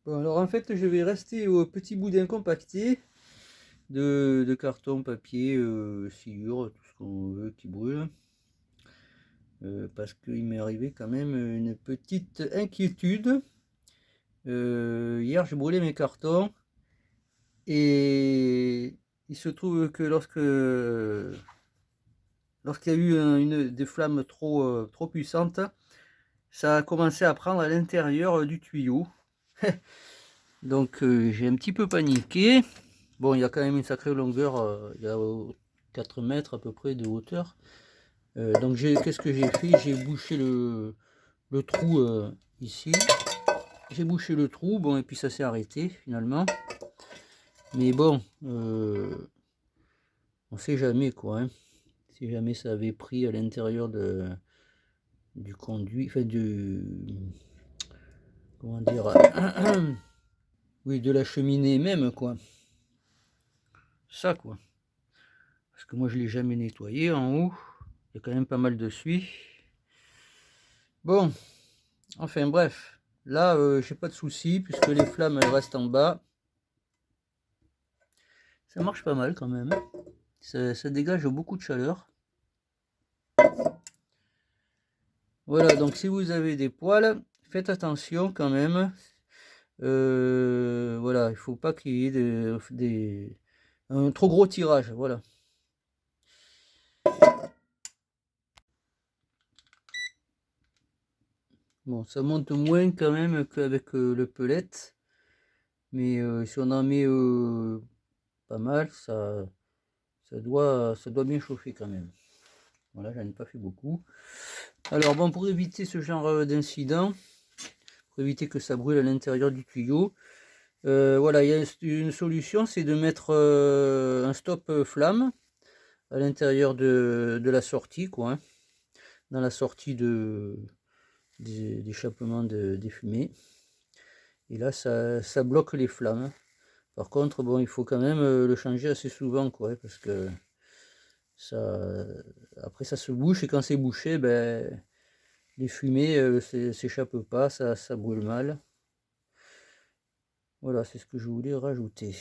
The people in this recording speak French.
Bon, alors en fait, je vais rester au petit boudin compacté de carton, papier, sciure, tout ce qu'on veut qui brûle. Parce qu'il m'est arrivé quand même une petite inquiétude. Hier, j'ai brûlé mes cartons et il se trouve que lorsqu'il y a eu des flammes trop puissantes, ça a commencé à prendre à l'intérieur du tuyau. Donc j'ai un petit peu paniqué. Bon, il y a quand même une sacrée longueur, il y a 4 mètres à peu près de hauteur. Donc qu'est-ce que j'ai fait? J'ai bouché le trou ici. J'ai bouché le trou, bon, et puis ça s'est arrêté finalement. Mais bon, on sait jamais quoi, hein. Si jamais ça avait pris à l'intérieur du conduit, enfin comment dire, oui, de la cheminée même quoi. Ça quoi. Parce que moi je l'ai jamais nettoyé en haut. Il y a quand même pas mal de suie. Bon, enfin bref. Là, j'ai pas de soucis puisque les flammes elles restent en bas. Ça marche pas mal quand même. Ça dégage beaucoup de chaleur. Voilà, donc si vous avez des poils, faites attention quand même. Voilà, il faut pas qu'il y ait un trop gros tirage. Voilà. Bon, ça monte moins quand même qu'avec le pellet. Mais si on en met pas mal, ça doit bien chauffer quand même. Voilà, j'en ai pas fait beaucoup. Alors bon, pour éviter ce genre d'incident, pour éviter que ça brûle à l'intérieur du tuyau, voilà, il y a une solution, c'est de mettre un stop flamme à l'intérieur de la sortie, quoi, hein, dans la sortie d'échappement des fumées. Et là, ça bloque les flammes. Par contre, bon, il faut quand même le changer assez souvent, quoi, hein, parce que ça, après ça se bouche et quand c'est bouché, ben, les fumées s'échappent pas, ça brûle mal. Voilà, c'est ce que je voulais rajouter.